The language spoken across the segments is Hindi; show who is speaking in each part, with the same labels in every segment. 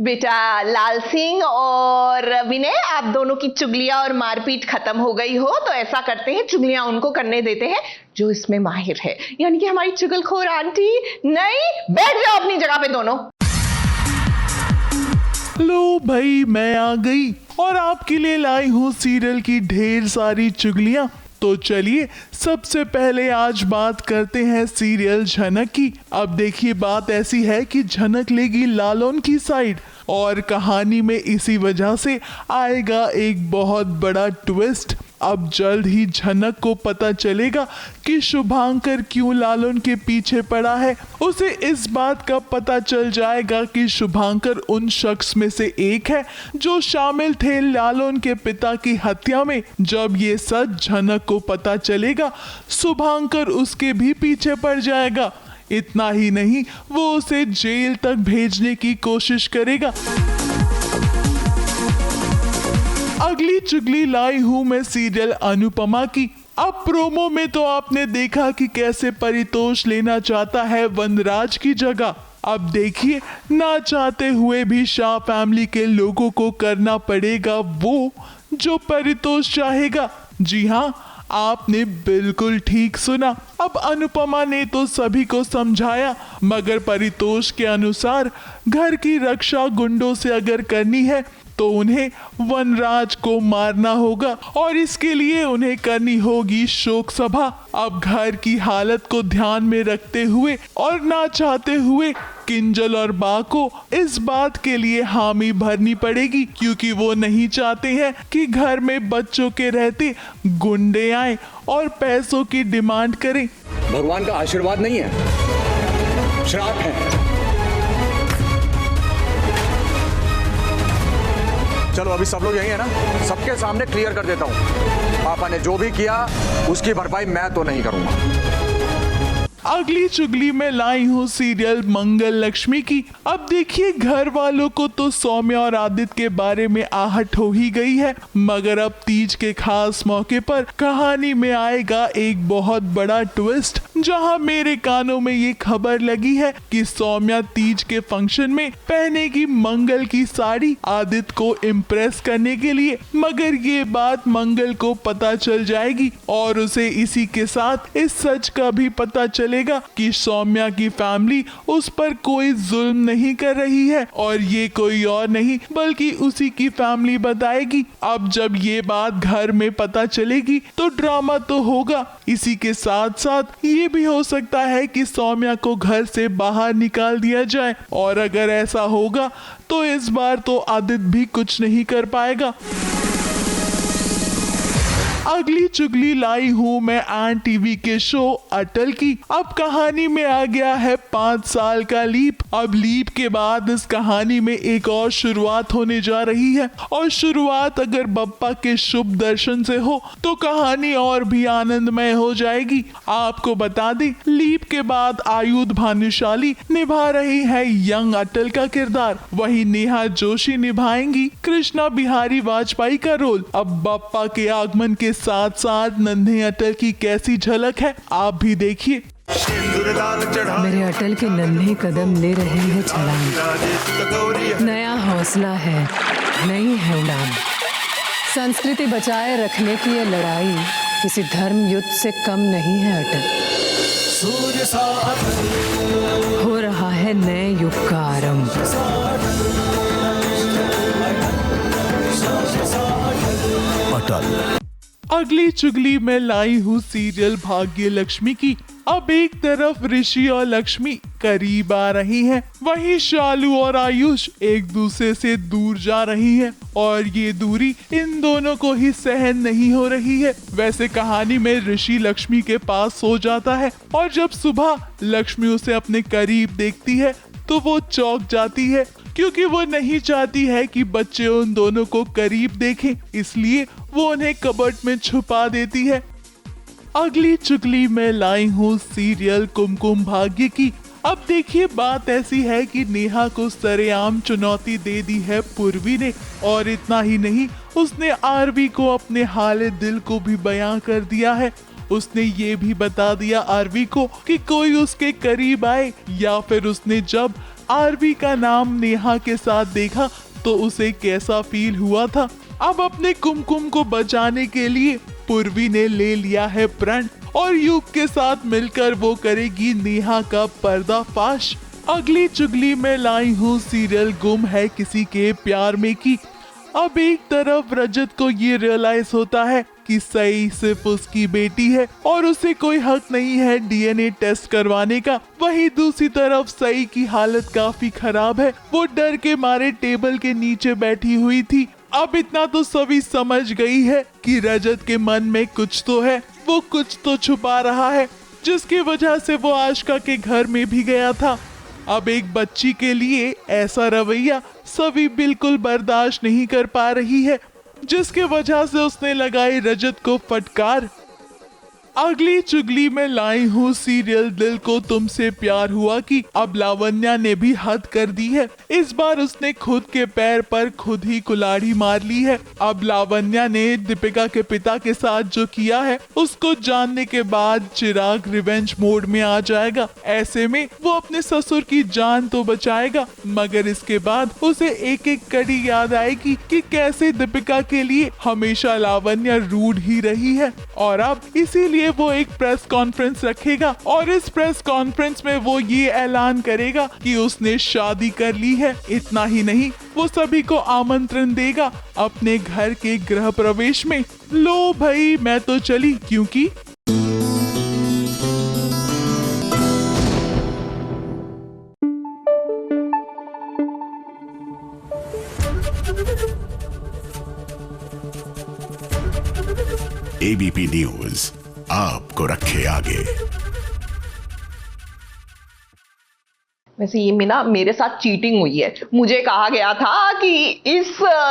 Speaker 1: बेटा लाल सिंह और विनय, आप दोनों की चुगलियां और मारपीट खत्म हो गई हो तो ऐसा करते हैं, चुगलियां उनको करने देते हैं जो इसमें माहिर है, यानी कि हमारी चुगलखोर आंटी। नहीं, बैठ जाओ अपनी जगह पे दोनों।
Speaker 2: लो भाई, मैं आ गई और आपके लिए लाई हूँ सीरियल की ढेर सारी चुगलियां। तो चलिए सबसे पहले आज बात करते हैं सीरियल झनक की। अब देखिए, बात ऐसी है कि झनक लेगी लालौन की साइड और कहानी में इसी वजह से आएगा एक बहुत बड़ा ट्विस्ट। अब जल्द ही झनक को पता चलेगा कि शुभांकर क्यों लालौन के पीछे पड़ा है। उसे इस बात का पता चल जाएगा कि शुभांकर उन शख्स में से एक है जो शामिल थे लालौन के पिता की हत्या में। जब ये सच झनक को पता चलेगा, शुभांकर उसके भी पीछे पड़ जाएगा। इतना ही नहीं, वो उसे जेल तक भेजने की कोशिश करेगा। अगली चुगली लाई हूं मैं सीरियल अनुपमा की। अब प्रोमो में तो आपने देखा कि कैसे परितोष लेना चाहता है वनराज की जगह। अब देखिए, ना चाहते हुए भी शाह फैमिली के लोगों को करना पड़ेगा वो जो परितोष चाहेगा। जी हाँ, आपने बिल्कुल ठीक सुना। अब अनुपमा ने तो सभी को समझाया, मगर परितोष के अनुसार घर की रक्षा गुंडों से अगर करनी है तो उन्हें वनराज को मारना होगा और इसके लिए उन्हें करनी होगी शोक सभा। अब घर की हालत को ध्यान में रखते हुए और ना चाहते हुए किंजल और बा को इस बात के लिए हामी भरनी पड़ेगी, क्योंकि वो नहीं चाहते हैं कि घर में बच्चों के रहते गुंडे आए और पैसों की डिमांड करें।
Speaker 3: भगवान का आशीर्वाद नहीं है, श्राप है। चलो अभी सब लोग यही है ना, सबके सामने क्लियर कर देता हूं, पापा ने जो भी किया उसकी भरपाई मैं तो नहीं करूंगा।
Speaker 2: अगली चुगली में लाई हूँ सीरियल मंगल लक्ष्मी की। अब देखिए, घर वालों को तो सौम्या और आदित्य के बारे में आहट हो ही गई है, मगर अब तीज के खास मौके पर कहानी में आएगा एक बहुत बड़ा ट्विस्ट, जहां मेरे कानों में ये खबर लगी है कि सौम्या तीज के फंक्शन में पहनेगी मंगल की साड़ी आदित्य को इम्प्रेस करने के लिए। मगर ये बात मंगल को पता चल जाएगी और उसे इसी के साथ इस सच का भी पता चलेगा कि सौम्या की फैमिली उस पर कोई जुल्म नहीं कर रही है और ये कोई और नहीं बल्कि उसी की फैमिली बताएगी। अब जब ये बात घर में पता चलेगी तो ड्रामा तो होगा, इसी के साथ साथ ये भी हो सकता है कि सौम्या को घर से बाहर निकाल दिया जाए, और अगर ऐसा होगा तो इस बार तो आदित्य भी कुछ नहीं कर पाएगा। अगली चुगली लाई हूँ मैं एन टीवी के शो अटल की। अब कहानी में आ गया है 5 साल का लीप। अब लीप के बाद इस कहानी में एक और शुरुआत होने जा रही है, और शुरुआत अगर बप्पा के शुभ दर्शन से हो तो कहानी और भी आनंदमय हो जाएगी। आपको बता दें, लीप के बाद आयुध भानुशाली निभा रही है यंग अटल का किरदार, वही नेहा जोशी निभाएंगी कृष्णा बिहारी वाजपेयी का रोल। अब बप्पा के आगमन के साथ साथ नन्हे अटल की कैसी झलक है, आप भी देखिए।
Speaker 4: मेरे अटल के नन्हे कदम ले रहे हैं छलांग, नया हौसला है, नई है उड़ान। संस्कृति बचाए रखने की ये लड़ाई किसी धर्म युद्ध से कम नहीं है अटल। हो रहा है नए युग का आरंभ।
Speaker 2: अटल। अगली चुगली में लाई हूँ सीरियल भाग्य लक्ष्मी की। अब एक तरफ ऋषि और लक्ष्मी करीब आ रही हैं, वहीं शालू और आयुष एक दूसरे से दूर जा रही हैं, और ये दूरी इन दोनों को ही सहन नहीं हो रही है। वैसे कहानी में ऋषि लक्ष्मी के पास सो जाता है, और जब सुबह लक्ष्मी उसे अपने करीब देखती है तो वो चौंक जाती है, क्योंकि वो नहीं चाहती है कि बच्चे उन दोनों को करीब देखें, इसलिए वो उन्हें कबर्ड में छुपा देती है। अगली चुगली में लाई हूँ सीरियल कुमकुम भाग्य की। अब देखिए, बात ऐसी है कि नेहा को सरेआम चुनौती दे दी है पूर्वी ने, और इतना ही नहीं, उसने आरवी को अपने हाले दिल को भी बयां कर दिया है। उसने ये भी बता दिया आरवी को कि कोई उसके करीब आए या फिर उसने जब आरवी का नाम नेहा के साथ देखा तो उसे कैसा फील हुआ था। अब अपने कुमकुम को बचाने के लिए पूर्वी ने ले लिया है प्रण और युग के साथ मिलकर वो करेगी नेहा का पर्दाफाश। अगली चुगली में लाई हूँ सीरियल गुम है किसी के प्यार में की। अब एक तरफ रजत को ये रियलाइज होता है कि सई सिर्फ उसकी बेटी है और उसे कोई हक नहीं है डीएनए टेस्ट करवाने का। वहीं दूसरी तरफ सई की हालत काफी खराब है, वो डर के मारे टेबल के नीचे बैठी हुई थी। अब इतना तो सभी समझ गई है कि रजत के मन में कुछ तो है, वो कुछ तो छुपा रहा है, जिसकी वजह से वो आशिका के घर में भी गया था। अब एक बच्ची के लिए ऐसा रवैया सभी बिल्कुल बर्दाश्त नहीं कर पा रही है, जिसके वजह से उसने लगाई रजत को फटकार। अगली चुगली में लाई हूँ सीरियल दिल को तुमसे प्यार हुआ कि अब लावण्या ने भी हद कर दी है। इस बार उसने खुद के पैर पर खुद ही कुल्हाड़ी मार ली है। अब लावण्या ने दीपिका के पिता के साथ जो किया है उसको जानने के बाद चिराग रिवेंज मोड में आ जाएगा। ऐसे में वो अपने ससुर की जान तो बचाएगा, मगर इसके बाद उसे एक एक कड़ी याद आएगी कि कैसे दीपिका के लिए हमेशा लावण्या रूड ही रही है। और अब इसीलिए वो एक प्रेस कॉन्फ्रेंस रखेगा और इस प्रेस कॉन्फ्रेंस में वो ये ऐलान करेगा कि उसने शादी कर ली है। इतना ही नहीं, वो सभी को आमंत्रण देगा अपने घर के गृह प्रवेश में। लो भाई मैं तो चली, क्योंकि
Speaker 5: एबीपी न्यूज आपको रखे आगे।
Speaker 1: वैसे ये मीना मेरे साथ चीटिंग हुई है। मुझे कहा गया था कि इस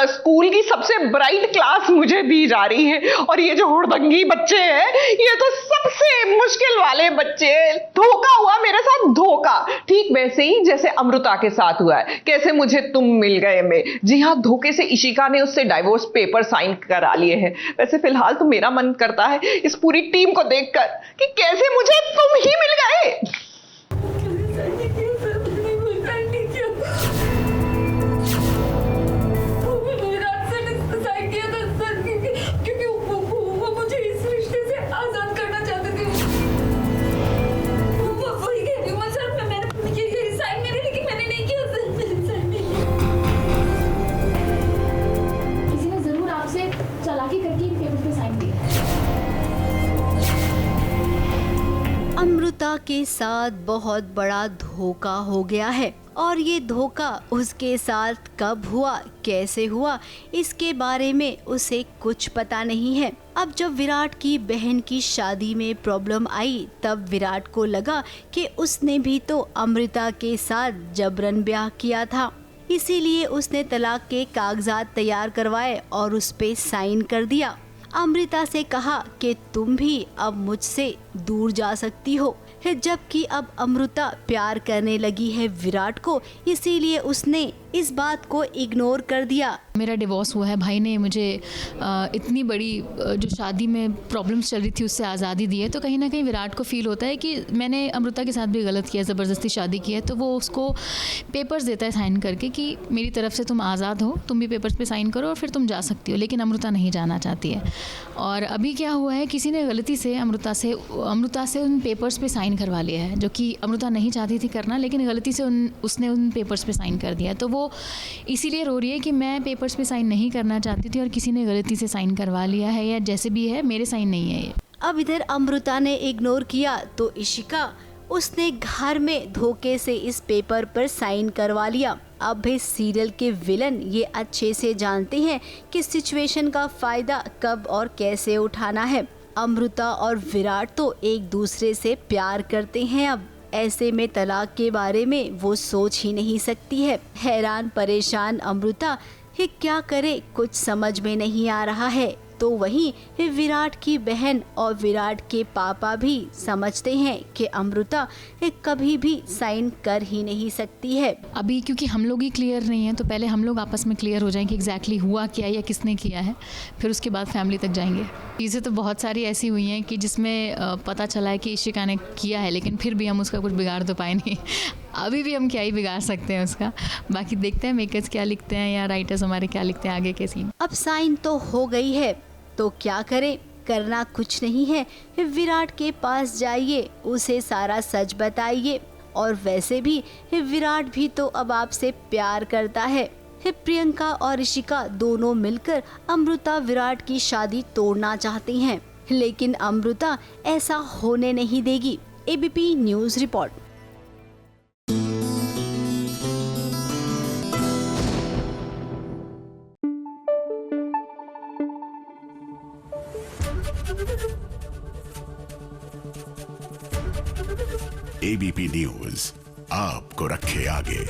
Speaker 1: स्कूल की सबसे ब्राइट क्लास मुझे दी जा रही है और ये जो हुड़दंगी बच्चे हैं ये तो सबसे मुश्किल वाले बच्चे। धोखा हुआ मेरे साथ, धोखा। ठीक वैसे ही जैसे अमृता के साथ हुआ है, कैसे मुझे तुम मिल गए में। जी हाँ, धोखे से इशिका ने उससे डाइवोर्स पेपर साइन करा लिए हैं। वैसे फिलहाल तो मेरा मन करता है इस पूरी टीम को देखकर कि कैसे मुझे तुम ही मिल गए।
Speaker 6: अमृता के साथ बहुत बड़ा धोखा हो गया है और ये धोखा उसके साथ कब हुआ, कैसे हुआ, इसके बारे में उसे कुछ पता नहीं है। अब जब विराट की बहन की शादी में प्रॉब्लम आई तब विराट को लगा कि उसने भी तो अमृता के साथ जबरन ब्याह किया था, इसीलिए उसने तलाक के कागजात तैयार करवाए और उस पे साइन कर दिया। अमृता से कहा कि तुम भी अब मुझसे दूर जा सकती हो, जबकि अब अमृता प्यार करने लगी है विराट को, इसीलिए उसने इस बात को इग्नोर कर दिया।
Speaker 7: मेरा डिवोर्स हुआ है, भाई ने मुझे इतनी बड़ी जो शादी में प्रॉब्लम्स चल रही थी उससे आज़ादी दी है, तो कहीं ना कहीं विराट को फील होता है कि मैंने अमृता के साथ भी गलत किया, ज़बरदस्ती शादी की है, तो वो उसको पेपर्स देता है साइन करके कि मेरी तरफ से तुम आज़ाद हो, तुम भी पेपर्स पे साइन करो और फिर तुम जा सकती हो। लेकिन अमृता नहीं जाना चाहती है। और अभी क्या हुआ है, किसी ने गलती से अमृता से उन पेपर्स पे साइन करवा लिया है, जो कि अमृता नहीं चाहती थी करना, लेकिन गलती से उसने उन पेपर्स पे साइन कर दिया। तो वो इसीलिए रो रही है कि मैं पेपर्स पे साइन नहीं करना चाहती थी और किसी ने गलती से साइन करवा लिया है, या जैसे भी है मेरे साइन नहीं है ये।
Speaker 6: अब इधर अमृता ने इग्नोर किया तो इशिका, उसने घर में धोखे से इस पेपर पर साइन करवा लिया। अब भी सीरियल के विलन ये अच्छे से जानते हैं कि सिचुएशन का फायदा कब और कैसे उठाना है। अमृता और विराट तो एक दूसरे से प्यार करते हैं। अब ऐसे में तलाक के बारे में वो सोच ही नहीं सकती है। हैरान परेशान अमृता ये क्या करे कुछ समझ में नहीं आ रहा है। तो वहीं विराट की बहन और विराट के पापा भी समझते हैं कि अमृता कभी भी साइन कर ही नहीं सकती है।
Speaker 7: अभी क्योंकि हम लोग ही क्लियर नहीं है, तो पहले हम लोग आपस में क्लियर हो जाएं कि एग्जैक्टली हुआ क्या या किसने किया है, फिर उसके बाद फैमिली तक जाएंगे। चीज़ें तो बहुत सारी ऐसी हुई हैं कि जिसमें पता चला है कि इशिका ने किया है, लेकिन फिर भी हम उसका कुछ बिगाड़ तो पाए नहीं। अभी भी हम क्या ही बिगाड़ सकते हैं उसका। बाकी देखते हैं मेकर्स क्या लिखते हैं या राइटर्स हमारे क्या लिखते हैं आगे के सीन।
Speaker 6: अब साइन तो हो गई है तो क्या करें, करना कुछ नहीं है, विराट के पास जाइए, उसे सारा सच बताइए। और वैसे भी विराट भी तो अब आपसे प्यार करता है। प्रियंका और ऋषिका दोनों मिलकर अमृता विराट की शादी तोड़ना चाहती हैं, लेकिन अमृता ऐसा होने नहीं देगी। ABP news report.
Speaker 5: ABP news आपको रखे आगे।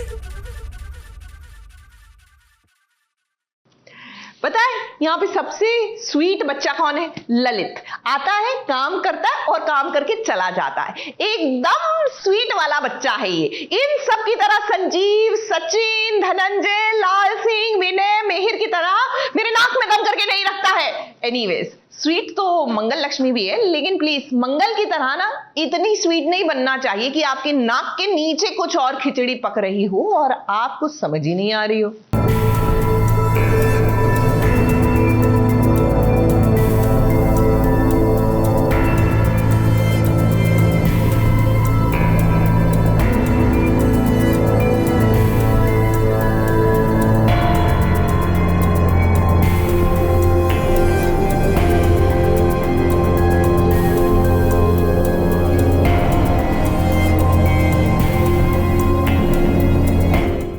Speaker 1: पता है यहाँ पे सबसे स्वीट बच्चा कौन है? ललित। आता है, काम करता है और काम करके चला जाता है। एकदम स्वीट वाला बच्चा है ये। इन सब की तरह संजीव, सचिन, धनंजय, लाल सिंह, विनय, मिहिर की तरह मेरे नाक में दम करके नहीं रखता है। एनीवेज, स्वीट तो मंगल लक्ष्मी भी है, लेकिन प्लीज मंगल की तरह ना इतनी स्वीट नहीं बनना चाहिए कि आपके नाक के नीचे कुछ और खिचड़ी पक रही हो और आपको समझ ही नहीं आ रही हो।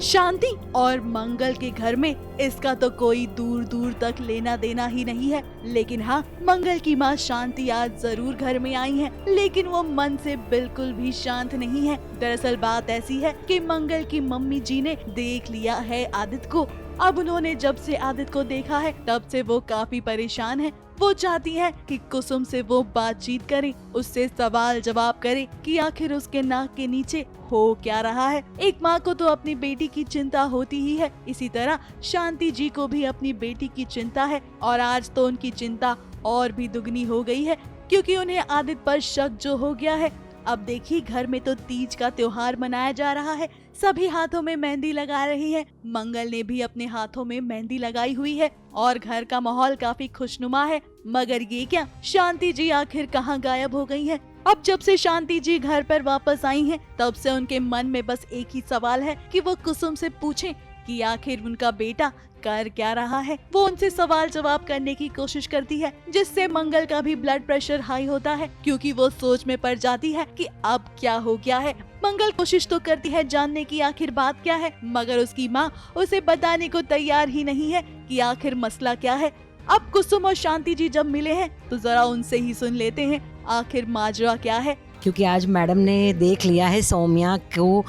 Speaker 8: शांति और मंगल के घर में इसका तो कोई दूर दूर तक लेना देना ही नहीं है। लेकिन हाँ, मंगल की माँ शांति आज जरूर घर में आई है, लेकिन वो मन से बिल्कुल भी शांत नहीं है। दरअसल बात ऐसी है कि मंगल की मम्मी जी ने देख लिया है आदित्य को। अब उन्होंने जब से आदित्य को देखा है तब से वो काफी परेशान है। वो चाहती है कि कुसुम से वो बातचीत करे, उससे सवाल जवाब करे कि आखिर उसके नाक के नीचे हो क्या रहा है। एक माँ को तो अपनी बेटी की चिंता होती ही है, इसी तरह शांति जी को भी अपनी बेटी की चिंता है। और आज तो उनकी चिंता और भी दुगनी हो गई है, क्योंकि उन्हें आदित्य पर शक जो हो गया है। अब देखिए, घर में तो तीज का त्योहार मनाया जा रहा है, सभी हाथों में मेहंदी लगा रही है। मंगल ने भी अपने हाथों में मेहंदी लगाई हुई है और घर का माहौल काफी खुशनुमा है। मगर ये क्या, शांति जी आखिर कहाँ गायब हो गई है? अब जब से शांति जी घर पर वापस आई हैं, तब से उनके मन में बस एक ही सवाल है कि वो कुसुम से पूछें कि आखिर उनका बेटा कर क्या रहा है। वो उनसे सवाल जवाब करने की कोशिश करती है, जिससे मंगल का भी ब्लड प्रेशर हाई होता है, क्योंकि वो सोच में पड़ जाती है कि अब क्या हो गया है। मंगल कोशिश तो करती है जानने की आखिर बात क्या है, मगर उसकी माँ उसे बताने को तैयार ही नहीं है कि आखिर मसला क्या है। अब कुसुम और शांति जी जब मिले हैं तो जरा उनसे ही सुन लेते हैं आखिर माजरा क्या है।
Speaker 9: क्योंकि आज मैडम ने देख लिया है सौम्या को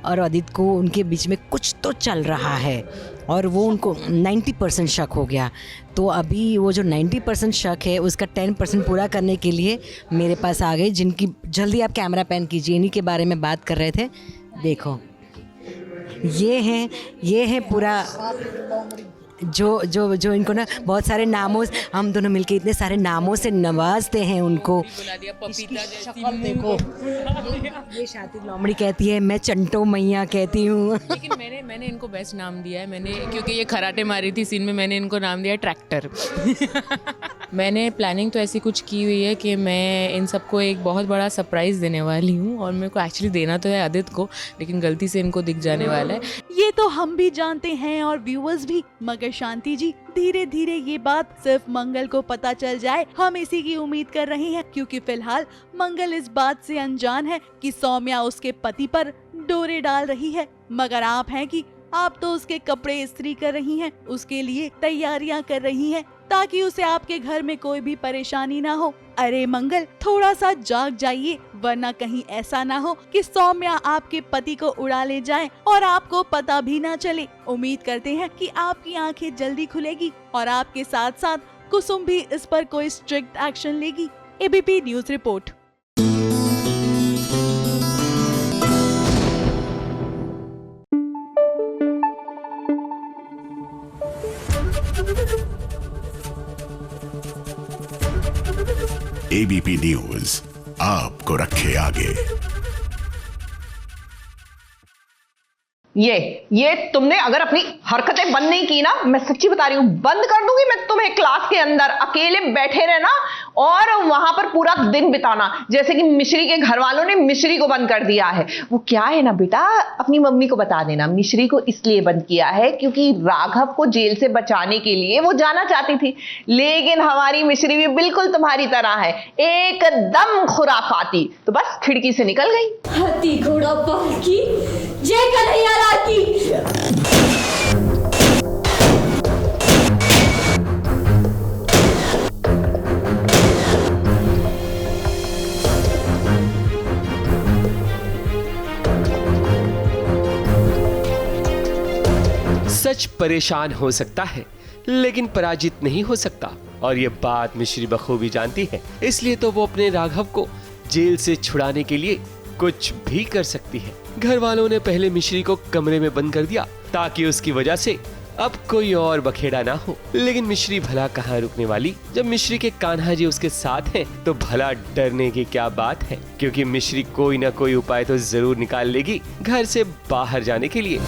Speaker 9: और आदित्य को, उनके बीच में कुछ तो चल रहा है और वो उनको 90% शक हो गया। तो अभी वो जो 90% शक है उसका 10% पूरा करने के लिए मेरे पास आ गए, जिनकी जल्दी आप कैमरा पैन कीजिए, इन्हीं के बारे में बात कर रहे थे। देखो, ये है पूरा जो इनको ना बहुत सारे नामों, हम दोनों मिलके इतने सारे नामों से नवाजते हैं उनको। देखो, ये शातिर लोमड़ी कहती है, मैं चंटो मैया कहती हूँ।
Speaker 10: लेकिन मैंने इनको बेस्ट नाम दिया है, मैंने, क्योंकि ये खराटे मारी थी सीन में, मैंने इनको नाम दिया ट्रैक्टर। मैंने प्लानिंग तो ऐसी कुछ की हुई है कि मैं इन सबको एक बहुत बड़ा सरप्राइज़ देने वाली हूँ, और मेरे को एक्चुअली देना तो है आदित्य को, लेकिन गलती से इनको दिख जाने वाला है।
Speaker 8: ये तो हम भी जानते हैं और व्यूअर्स भी, मगर शांति जी धीरे धीरे ये बात सिर्फ मंगल को पता चल जाए, हम इसी की उम्मीद कर रहे हैं। क्योंकि फिलहाल मंगल इस बात से अनजान है कि सौम्या उसके पति पर डोरे डाल रही है, मगर आप हैं कि आप तो उसके कपड़े इस्त्री कर रही हैं, उसके लिए तैयारियां कर रही हैं, ताकि उसे आपके घर में कोई भी परेशानी ना हो। अरे मंगल, थोड़ा सा जाग जाइए, वरना कहीं ऐसा ना हो कि सौम्या आपके पति को उड़ा ले जाए और आपको पता भी ना चले। उम्मीद करते हैं कि आपकी आंखें जल्दी खुलेगी और आपके साथ साथ कुसुम भी इस पर कोई स्ट्रिक्ट एक्शन लेगी। ABP news report.
Speaker 5: ABP news आपको रखे आगे।
Speaker 1: ये तुमने अगर अपनी हरकतें बंद नहीं की ना, मैं सच्ची बता रही हूं, बंद कर दूंगी मैं तुम्हें क्लास के अंदर अकेले बैठे रहना और वहां पर पूरा दिन बिताना, जैसे कि मिश्री के घर वालों ने मिश्री को बंद कर दिया है। वो क्या है ना बेटा, अपनी मम्मी को बता देना, मिश्री को इसलिए बंद किया है क्योंकि राघव को जेल से बचाने के लिए वो जाना चाहती थी, लेकिन हमारी मिश्री भी बिल्कुल तुम्हारी तरह है, एकदम खुराफाती, तो बस खिड़की से निकल गई।
Speaker 11: हाथी घोड़ा पालकी जय कन्हैया लाल की।
Speaker 12: सच परेशान हो सकता है लेकिन पराजित नहीं हो सकता, और ये बात मिश्री बखूबी जानती है। इसलिए तो वो अपने राघव को जेल से छुड़ाने के लिए कुछ भी कर सकती है। घर वालों ने पहले मिश्री को कमरे में बंद कर दिया ताकि उसकी वजह से अब कोई और बखेड़ा ना हो, लेकिन मिश्री भला कहाँ रुकने वाली। जब मिश्री के कान्हा जी उसके साथ हैं तो भला डरने की क्या बात है, क्योंकि मिश्री कोई ना कोई उपाय तो जरूर निकाल लेगी घर से बाहर जाने के लिए।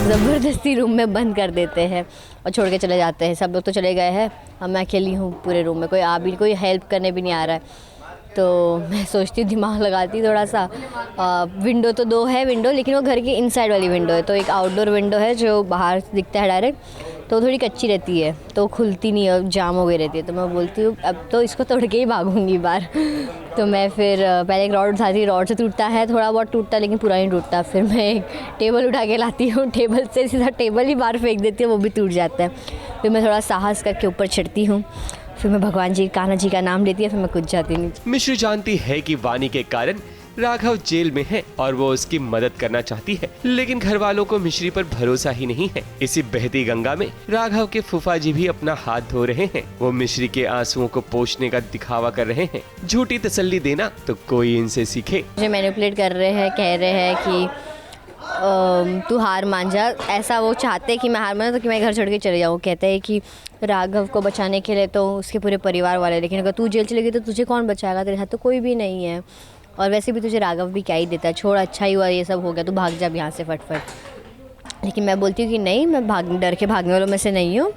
Speaker 11: ज़बरदस्ती रूम में बंद कर देते हैं और छोड़ के चले जाते हैं। सब लोग तो चले गए हैं, अब मैं अकेली हूँ पूरे रूम में, कोई हेल्प करने भी नहीं आ रहा है। तो मैं सोचती हूँ, दिमाग लगाती थोड़ा सा। विंडो तो 2 है विंडो, लेकिन वो घर की इनसाइड वाली विंडो है। तो एक आउटडोर विंडो है जो बाहर दिखता है डायरेक्ट, तो थोड़ी कच्ची रहती है, तो खुलती नहीं है, जाम हो गई रहती है। तो मैं बोलती हूँ अब तो इसको तोड़ के ही भागूंगी बाहर। तो मैं फिर पहले एक रॉड उठाती, रॉड से टूटता है, थोड़ा बहुत टूटता है लेकिन पूरा नहीं टूटता। फिर मैं एक टेबल उठा के लाती हूँ, टेबल से सीधा टेबल ही बाहर फेंक देती हूँ, वो भी टूट जाता है। फिर मैं थोड़ा साहस करके ऊपर चढ़ती हूँ, फिर मैं भगवान जी कान्हा जी का नाम लेती है, फिर मैं कूद जाती हूँ।
Speaker 12: मिश्री जानती है कि वानी के कारण राघव जेल में है और वो उसकी मदद करना चाहती है, लेकिन घर वालों को मिश्री पर भरोसा ही नहीं है। इसी बहती गंगा में राघव के फूफा जी भी अपना हाथ धो रहे हैं। वो मिश्री के आंसुओं को पोंछने का दिखावा कर रहे हैं। झूठी तसल्ली देना तो कोई इनसे सीखे।
Speaker 11: मुझे मैनिपुलेट कर रहे हैं, कह रहे हैं कि तू हार मान जा। ऐसा वो चाहते हैं कि मैं हार मानूं तो कि मैं घर छोड़ के चले जाऊँ। कहते हैं कि राघव को बचाने के लिए तो उसके पूरे परिवार वाले, लेकिन अगर तू जेल चलेगी तो तुझे कौन बचाएगा, तेरे साथ तो कोई भी नहीं है, और वैसे भी तुझे राघव भी क्या ही देता है, छोड़, अच्छा ही हुआ ये सब हो गया, तू भाग जा यहाँ से फटफट। लेकिन मैं बोलती हूँ कि नहीं, मैं डर के भागने वालों में से नहीं हूँ,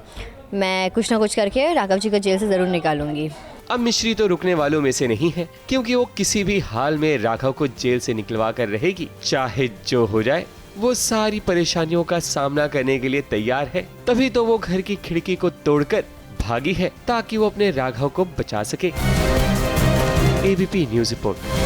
Speaker 11: मैं कुछ ना कुछ करके राघव जी को जेल से ज़रूर निकालूंगी।
Speaker 12: अब मिश्री तो रुकने वालों में से नहीं है, क्योंकि वो किसी भी हाल में राघव को जेल से निकलवा कर रहेगी, चाहे जो हो जाए। वो सारी परेशानियों का सामना करने के लिए तैयार है, तभी तो वो घर की खिड़की को तोड़कर भागी है ताकि वो अपने राघव को बचा सके। ABP news report.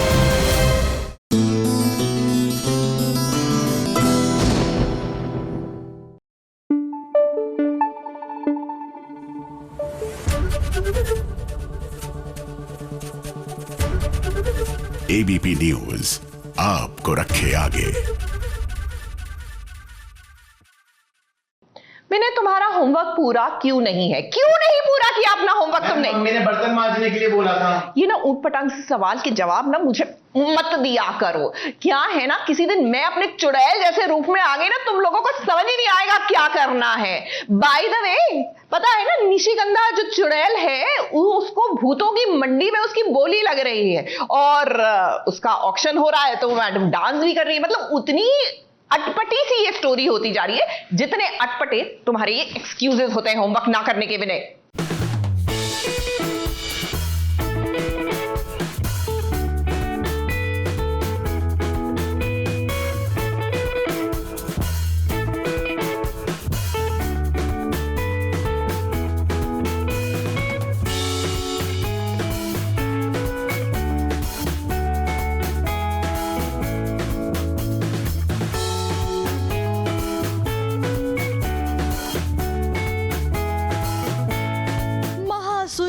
Speaker 5: ABP news आपको रखे आगे।
Speaker 1: मैंने तुम्हारा होमवर्क पूरा क्यों नहीं है? क्यों नहीं पूरा किया अपना होमवर्क तुमने?
Speaker 13: मैंने बर्तन मांजने के लिए बोला था।
Speaker 1: ये ना ऊट पटांग से सवाल के जवाब ना मुझे मत दिया करो। क्या है ना, किसी दिन मैं अपने चुड़ैल जैसे रूप में आ गई ना, तुम लोगों को समझ ही नहीं आएगा क्या करना है। बाय द वे, पता है ना, निशिगंधा जो चुड़ैल है उसको भूतों की मंडी में उसकी बोली लग रही है और उसका ऑक्शन हो रहा है, तो मैडम डांस भी कर रही है। मतलब उतनी अटपटी सी ये स्टोरी होती जा रही है जितने अटपटे तुम्हारे ये एक्सक्यूजेस होते हैं होमवर्क ना करने के बिना।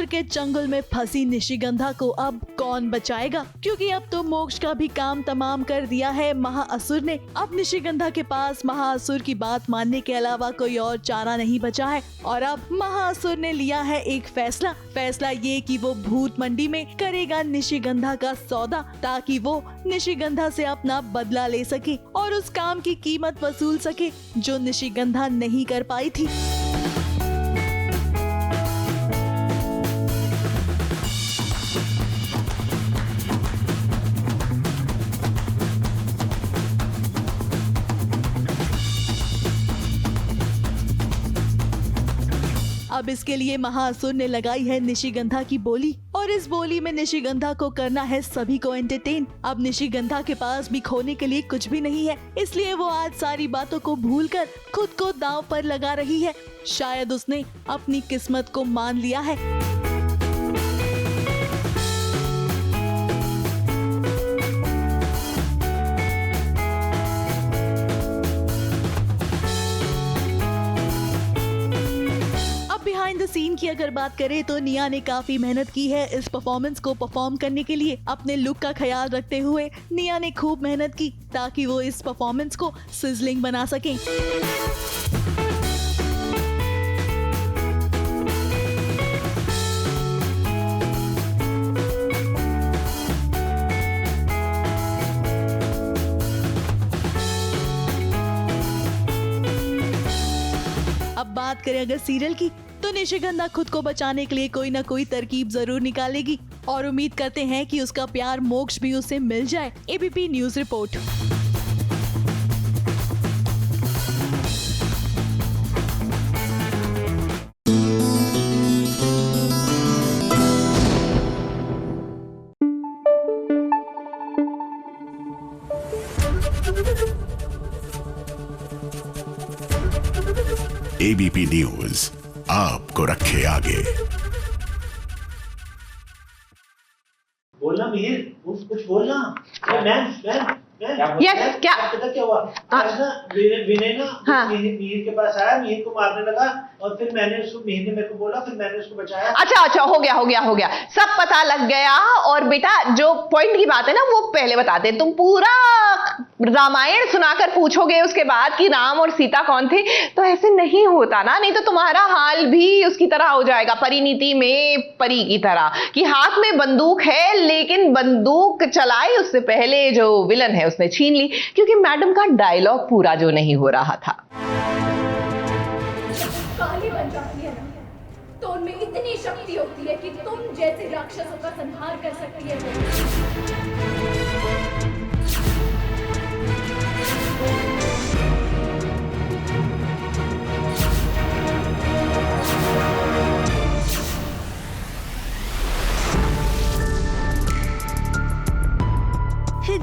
Speaker 8: के जंगल में फंसी निशिगंधा को अब कौन बचाएगा, क्योंकि अब तो मोक्ष का भी काम तमाम कर दिया है महाअसुर ने। अब निशिगंधा के पास महाअसुर की बात मानने के अलावा कोई और चारा नहीं बचा है और अब महाअसुर ने लिया है एक फैसला ये कि वो भूत मंडी में करेगा निशिगंधा का सौदा, ताकि वो निशिगंधा से अपना बदला ले सके और उस काम की कीमत वसूल सके जो निशिगंधा नहीं कर पाई थी। अब इसके लिए महाअसुर ने लगाई है निशिगंधा की बोली और इस बोली में निशिगंधा को करना है सभी को एंटरटेन। अब निशिगंधा के पास भी खोने के लिए कुछ भी नहीं है, इसलिए वो आज सारी बातों को भूलकर खुद को दांव पर लगा रही है। शायद उसने अपनी किस्मत को मान लिया है। बिहाइंड द सीन की अगर बात करें तो निया ने काफी मेहनत की है इस परफॉर्मेंस को परफॉर्म करने के लिए। अपने लुक का ख्याल रखते हुए निया ने खूब मेहनत की ताकि वो इस परफॉर्मेंस को सिजलिंग बना सकें। अब बात करें अगर सीरियल की तो निशिगंधा खुद को बचाने के लिए कोई ना कोई तरकीब जरूर निकालेगी और उम्मीद करते हैं कि उसका प्यार मोक्ष भी उसे मिल जाए। ABP news report.
Speaker 5: ABP news आपको रखे आगे।
Speaker 13: बोलना मिहिर, कुछ बोलना। मैम
Speaker 1: यस, क्या
Speaker 13: पता क्या हुआ? आज ना विनय ना मिहिर के पास आया, मिहिर को मारने लगा और फिर मिहिर ने मेरे को बोला, फिर मैंने उसको बचाया।
Speaker 1: अच्छा, हो गया, सब पता लग गया। और बेटा जो पॉइंट की बात है ना वो पहले बताते। तुम पूरा रामायण सुनाकर पूछोगे उसके बाद कि राम और सीता कौन थे, तो ऐसे नहीं होता ना। नहीं तो तुम्हारा हाल भी उसकी तरह हो जाएगा, परिणीति में परी की तरह, कि हाथ में बंदूक है लेकिन बंदूक चलाई उससे पहले जो विलन है उसने छीन ली, क्योंकि मैडम का डायलॉग पूरा जो नहीं हो रहा था।
Speaker 14: काली बन जाती है ना, तो उनमें इतनी शक्ति होती है कि तुम जैसे राक्षसों का संहार कर सकती है।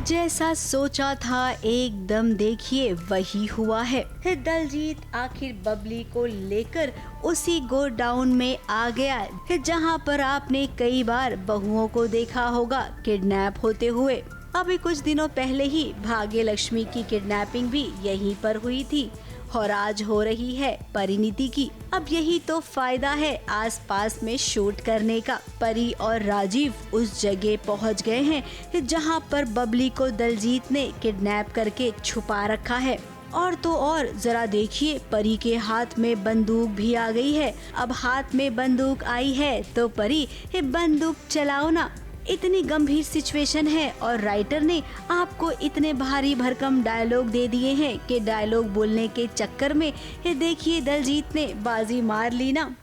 Speaker 6: जैसा सोचा था एकदम देखिए वही हुआ है। दलजीत आखिर बबली को लेकर उसी गोडाउन में आ गया जहां पर आपने कई बार बहुओं को देखा होगा किडनैप होते हुए। अभी कुछ दिनों पहले ही भाग्य लक्ष्मी की किडनैपिंग भी यहीं पर हुई थी और आज हो रही है परिणीति की। अब यही तो फायदा है आसपास में शूट करने का। परी और राजीव उस जगह पहुंच गए हैं जहां पर बबली को दलजीत ने किडनैप करके छुपा रखा है। और तो और जरा देखिए, परी के हाथ में बंदूक भी आ गई है। अब हाथ में बंदूक आई है तो परी बंदूक चलाओ ना। इतनी गंभीर सिचुएशन है और राइटर ने आपको इतने भारी भरकम डायलॉग दे दिए हैं कि डायलॉग बोलने के चक्कर में देखिए दलजीत ने बाजी मार ली ना।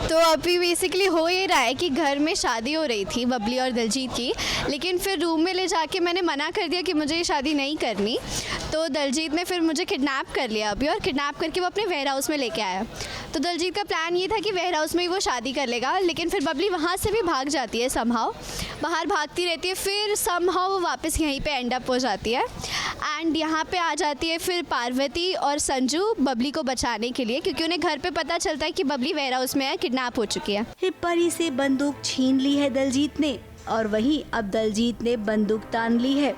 Speaker 15: तो अभी बेसिकली हो ये रहा है कि घर में शादी हो रही थी बबली और दलजीत की, लेकिन फिर रूम में ले जाके मैंने मना कर दिया कि मुझे ये शादी नहीं करनी। तो दलजीत ने फिर मुझे किडनैप कर लिया अभी, और किडनैप करके वो अपने वेयर हाउस में लेके आया। तो दलजीत का प्लान ये था कि वेयर हाउस में ही वो शादी कर लेगा, लेकिन फिर बबली वहाँ से भी भाग जाती है समहाउ, बाहर भागती रहती है। फिर समहाउ वो वापस यहीं पे एंड अप हो जाती है एंड यहाँ पे आ जाती है फिर पार्वती और संजू बबली को बचाने के लिए, क्योंकि उन्हें घर पे पता चलता है कि बबली वेयर हाउस में है, किडनैप हो चुकी है।
Speaker 6: परी से बंदूक छीन ली है दलजीत ने और वहीं अब दलजीत ने बंदूक तान ली है।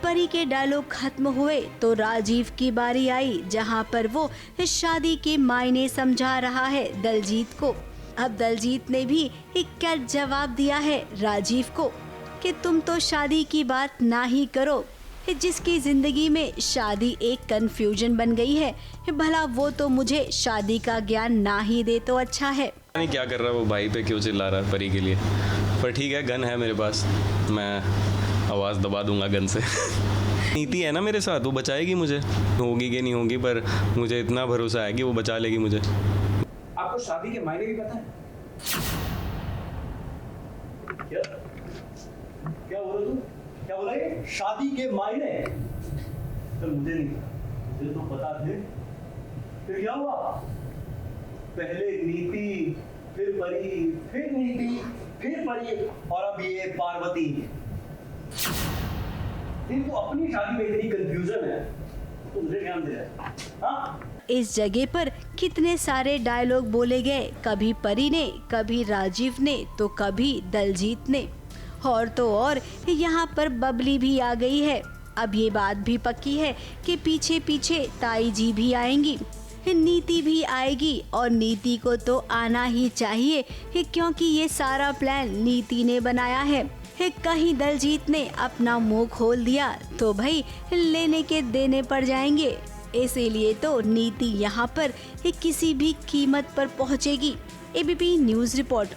Speaker 6: परी के डायलॉग खत्म हुए तो राजीव की बारी आई, जहां पर वो शादी के मायने समझा रहा है दलजीत को। अब दलजीत ने भी एक क्या जवाब दिया है राजीव को कि तुम तो शादी की बात ना ही करो, जिसकी जिंदगी में शादी एक कंफ्यूजन बन गई है। भला वो तो मुझे शादी का ज्ञान ना ही दे तो अच्छा है।
Speaker 16: नहीं क्या कर रहा है वो, भाई पे क्यों चिल्ला रहा है परी के लिए। पर ठीक है, गन है मेरे पास, मैं आवाज़ दबा दूंगा गन से। नीति है ना मेरे साथ, वो बचाएगी मुझे, होगी कि नहीं होगी, पर मुझे इतना भरोसा है कि वो बचा लेगी मुझे।
Speaker 13: आपको शादी के मायने भी पता है? क्या बोल रहे हो? क्या बोला ये? शादी के मायने? तो मुझे नहीं, मुझे तो पता थे। फिर क्या हुआ?
Speaker 17: पहले नीति, फिर परी, फिर नीति, फिर परी और अब ये पार्वती। इनको अपनी शादी में इतनी कंफ्यूजन है, तुमसे ध्यान दे रहा है। हाँ?
Speaker 6: इस जगह पर कितने सारे डायलॉग बोले गए, कभी परी ने, कभी राजीव ने, तो कभी दलजीत ने, और तो और यहाँ पर बबली भी आ गई है। अब ये बात भी पक्की है कि पीछे पीछे ताई जी भी आएंगी, नीति भी आएगी, और नीति को तो आना ही चाहिए क्योंकि ये सारा प्लान नीति ने बनाया है। कहीं दलजीत ने अपना मुंह खोल दिया तो भाई लेने के देने पड़ जाएंगे, इसीलिए तो नीति यहाँ पर किसी भी कीमत पर पहुँचेगी। ABP news report.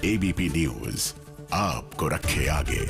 Speaker 5: ABP news आपको रखे आगे।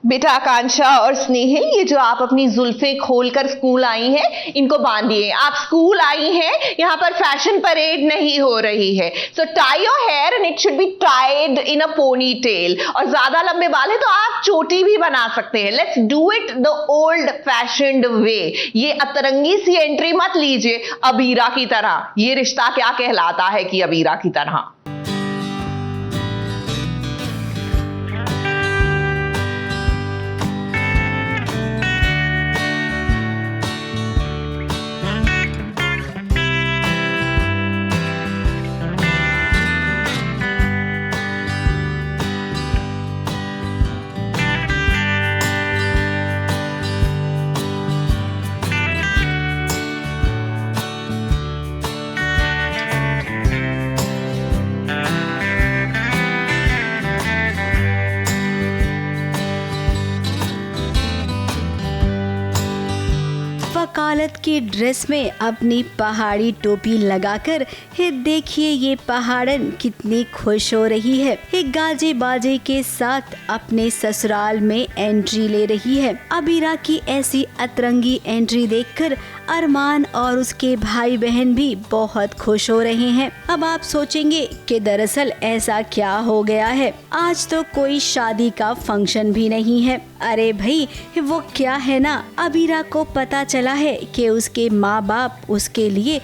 Speaker 1: बेटा आकांक्षा और स्नेहिल, ये जो आप अपनी जुल्फे खोलकर स्कूल आई हैं, इनको बांधिए। आप स्कूल आई हैं, यहाँ पर फैशन परेड नहीं हो रही है। So tie your hair and it should be tied in a pony tail. और ज्यादा लंबे बाल है तो आप चोटी भी बना सकते हैं। Let's do it the old fashioned way. ये अतरंगी सी एंट्री मत लीजिए अबीरा की तरह। ये रिश्ता क्या कहलाता है कि अबीरा की तरह।
Speaker 6: वकालत की ड्रेस में अपनी पहाड़ी टोपी लगाकर देखिए ये पहाड़न कितनी खुश हो रही है। गाजे बाजे के साथ अपने ससुराल में एंट्री ले रही है। अबीरा की ऐसी अतरंगी एंट्री देखकर अरमान और उसके भाई बहन भी बहुत खुश हो रहे हैं। अब आप सोचेंगे कि दरअसल ऐसा क्या हो गया है, आज तो कोई शादी का फंक्शन भी नहीं है। अरे भाई वो क्या है ना, अबीरा को पता चला है कि उसके माँ बाप उसके लिए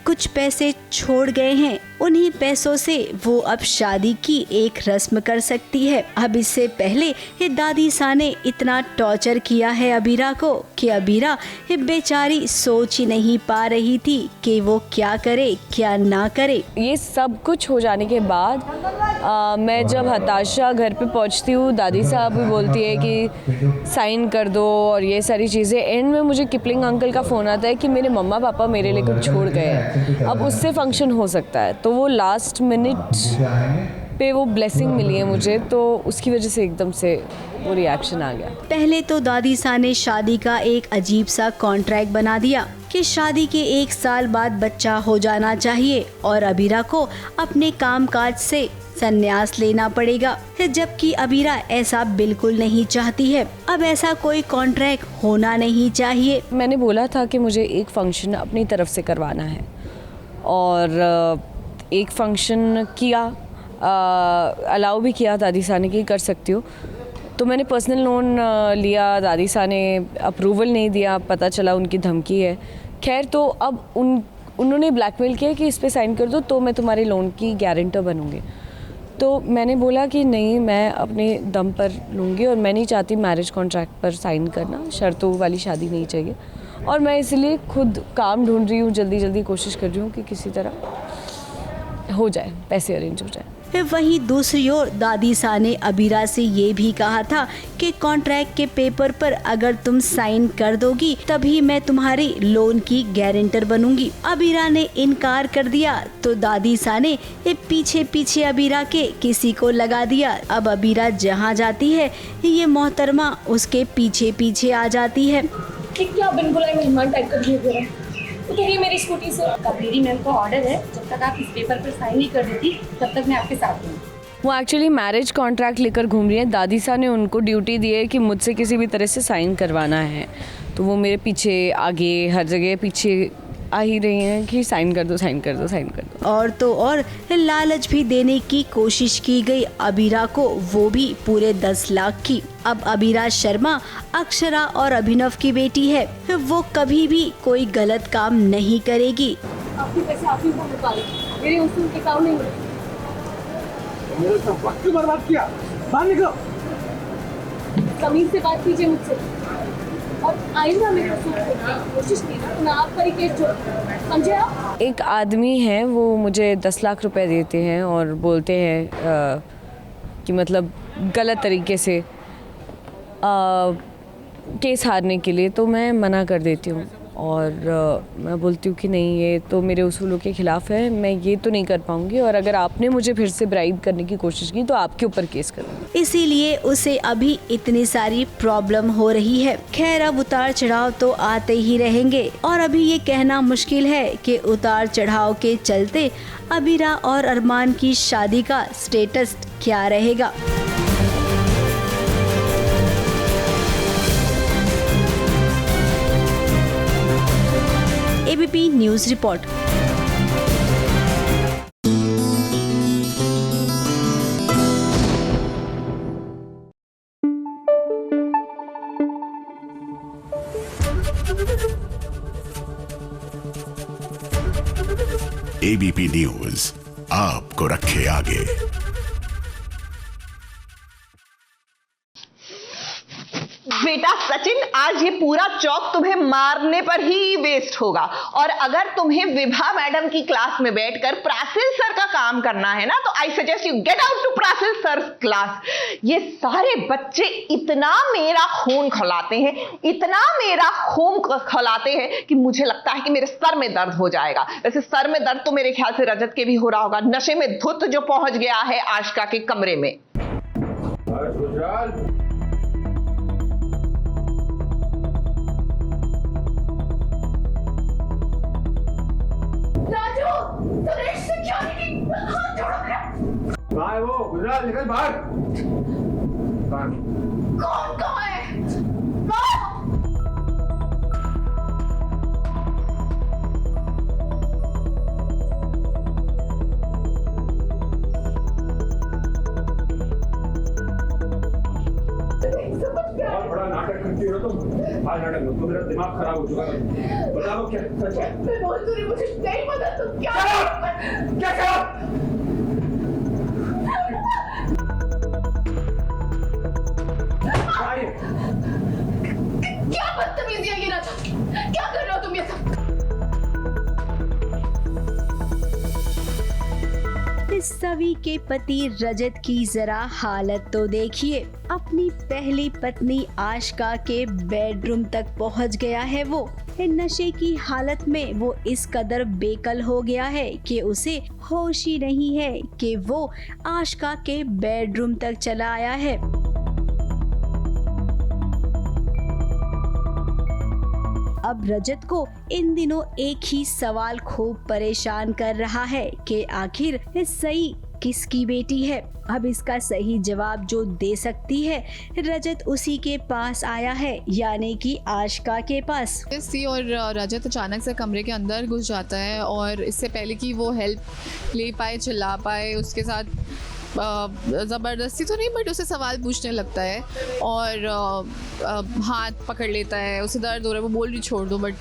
Speaker 6: कुछ पैसे छोड़ गए हैं। उन्हीं पैसों से वो अब शादी की एक रस्म कर सकती है। अब इससे पहले ये दादी सा ने इतना टॉर्चर किया है अबीरा को कि अबीरा बेचारी सोच ही नहीं पा रही थी कि वो क्या करे क्या ना करे।
Speaker 18: ये सब कुछ हो जाने के बाद मैं जब हताशा घर पे पहुंचती हूँ, दादी साहब भी बोलती है कि साइन कर दो और ये सारी चीज़ें। एंड में मुझे किपलिंग अंकल का फ़ोन आता है कि मेरे मम्मा पापा मेरे लिए कुछ छोड़ गए हैं, अब उससे फंक्शन हो सकता है। तो वो लास्ट मिनट पे वो ब्लेसिंग मिली है मुझे, तो उसकी वजह से एकदम से वो रिएक्शन आ गया।
Speaker 6: पहले तो दादी सा ने शादी का एक अजीब सा कॉन्ट्रैक्ट बना दिया कि शादी के 1 साल बाद बच्चा हो जाना चाहिए और अबीरा को अपने कामकाज से संन्यास लेना पड़ेगा, जबकि अबीरा ऐसा बिल्कुल नहीं चाहती है। अब ऐसा कोई कॉन्ट्रैक्ट होना नहीं चाहिए।
Speaker 18: मैंने बोला था कि मुझे एक फंक्शन अपनी तरफ से करवाना है और एक फंक्शन किया, अलाउ भी किया दादी सा ने कि कर सकती हो। तो मैंने पर्सनल लोन लिया, दादी सा ने अप्रूवल नहीं दिया, पता चला उनकी धमकी है। खैर तो अब उन्होंने ब्लैकमेल किया कि इस पे साइन कर दो तो मैं तुम्हारे लोन की गारंटर बनूंगी। तो मैंने बोला कि नहीं, मैं अपने दम पर लूँगी और मैं नहीं चाहती मैरिज कॉन्ट्रैक्ट पर साइन करना, शर्तों वाली शादी नहीं चाहिए। और मैं इसलिए खुद काम ढूंढ रही हूँ, जल्दी जल्दी कोशिश कर रही हूँ कि किसी तरह हो जाए, पैसे अरेंज हो जाए।
Speaker 6: वहीं दूसरी ओर दादी सा ने अबीरा से ये भी कहा था कि कॉन्ट्रैक्ट के पेपर पर अगर तुम साइन कर दोगी तभी मैं तुम्हारी लोन की गारंटर बनूंगी। अबीरा ने इनकार कर दिया तो दादी सा ने पीछे पीछे अबीरा के किसी को लगा दिया। अब अबीरा जहाँ जाती है ये मोहतरमा उसके पीछे पीछे आ जाती है।
Speaker 14: क्या बिन बुलाए मेहमान टाइप का बिहेव हो रहा है? उतरिए मेरी स्कूटी से। कावेरी मैम का ऑर्डर है, जब तक आप इस पेपर पर साइन नहीं कर देती तब तक मैं आपके साथ हूँ।
Speaker 18: वो एक्चुअली मैरिज कॉन्ट्रैक्ट लेकर घूम रही है। दादी सा ने उनको ड्यूटी दी है कि मुझसे किसी भी तरह से साइन करवाना है, तो वो मेरे पीछे आगे हर जगह पीछे आ ही रही हैं कि साइन कर दो, साइन कर दो, साइन कर दो।
Speaker 6: और तो और लालच भी देने की कोशिश की गई अबीरा को, वो भी पूरे 10 लाख की। अब अबीरा शर्मा अक्षरा और अभिनव की बेटी है, वो कभी भी कोई गलत काम नहीं करेगी।
Speaker 14: आपके पैसे आप ही को निकाल, मेरे उसूल के काम नहीं होते।
Speaker 17: मेरे सब वक्त क्यों बर्बाद किया? बाहर निकलो।
Speaker 14: जमीन से बात कीजिए मुझसे और आइंदा मेरे उसूल की कोशिश की तो मैं आपका ही केस जोड़, समझे आप?
Speaker 18: एक आदमी है, वो मुझे 10 लाख रुपए देते हैं और बोलते हैं कि मतलब गलत तरीके से केस हारने के लिए, तो मैं मना कर देती हूँ और मैं बोलती हूँ कि नहीं, ये तो मेरे उसूलों के खिलाफ है, मैं ये तो नहीं कर पाऊँगी, और अगर आपने मुझे फिर से ब्राइब करने की कोशिश की तो आपके ऊपर केस करूँगी।
Speaker 6: इसीलिए उसे अभी इतनी सारी प्रॉब्लम हो रही है। खैर, अब उतार चढ़ाव तो आते ही रहेंगे और अभी ये कहना मुश्किल है कि उतार चढ़ाव के चलते अबीरा और अरमान की शादी का स्टेटस क्या रहेगा। ABP news report.
Speaker 5: ABP news आपको रखे आगे।
Speaker 1: बेटा सचिन, आज ये पूरा चौक तुम्हें मारने पर ही वेस्ट होगा, और अगर तुम्हें विभा मैडम की क्लास में बैठकर प्रासिल सर का काम करना है ना, तो I suggest you get out to प्रासिल सर क्लास। ये सारे बच्चे इतना मेरा खून खौलाते हैं, इतना मेरा खून खौलाते हैं कि मुझे लगता है कि मेरे सर में दर्द हो जाएगा। वैसे सर में दर्द तो मेरे ख्याल से रजत के भी हो रहा होगा, नशे में धुत जो पहुंच गया है आशिका के कमरे में।
Speaker 17: कहाँ है वो? गुजरात निकल बाहर।
Speaker 14: कौन कहाँ है?
Speaker 17: बहुत बड़ा नाटक करती हो तुम। आज नाटक तो मेरा दिमाग खराब हो चुका है। बताओ क्या सच है?
Speaker 14: मैं बोल तो रही, मुझे नहीं पता तुम क्या क्या बदतमीजी है ये रजत? क्या कर रहे हो तुम ये सब?
Speaker 6: इस सभी के पति रजत की जरा हालत तो देखिए। अपनी पहली पत्नी आशिका के बेडरूम तक पहुंच गया है वो। नशे की हालत में वो इस कदर बेकल हो गया है कि उसे होश ही नहीं है कि वो आशिका के बेडरूम तक चला आया है। अब रजत को इन दिनों एक ही सवाल खूब परेशान कर रहा है कि आखिर सही किसकी बेटी है। अब इसका सही जवाब जो दे सकती है, रजत उसी के पास आया है, यानी कि आशिका के पास।
Speaker 7: और रजत अचानक से कमरे के अंदर घुस जाता है और इससे पहले कि वो हेल्प ले पाए, चिल्ला पाए, उसके साथ ज़बरदस्ती तो नहीं बट उसे सवाल पूछने लगता है और हाथ पकड़ लेता है। उसे दर्द हो रहा है, वो बोल रही छोड़ दो, बट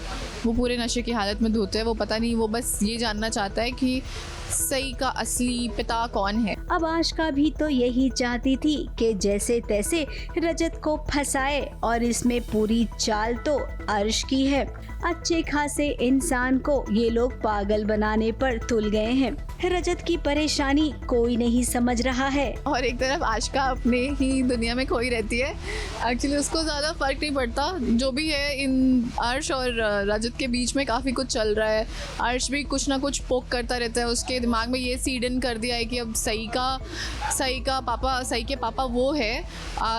Speaker 7: वो पूरे नशे की हालत में धोते हैं। वो पता नहीं, वो बस ये जानना चाहता है कि सही का असली पिता कौन है।
Speaker 6: अब आशिका भी तो यही चाहती थी कि जैसे तैसे रजत को फंसाए, और इसमें पूरी चाल तो अर्श की है। अच्छे खासे इंसान को ये लोग पागल बनाने पर तुल गए हैं। रजत की परेशानी कोई नहीं समझ रहा है
Speaker 7: और एक तरफ आशिका अपने ही दुनिया में खोई रहती है। एक्चुअली उसको ज़्यादा फर्क नहीं पड़ता जो भी है। इन अर्श और रजत के बीच में काफ़ी कुछ चल रहा है। अर्श भी कुछ ना कुछ पोक करता रहता है। उसके दिमाग में ये सीड इन कर दिया है कि अब सही के पापा वो है,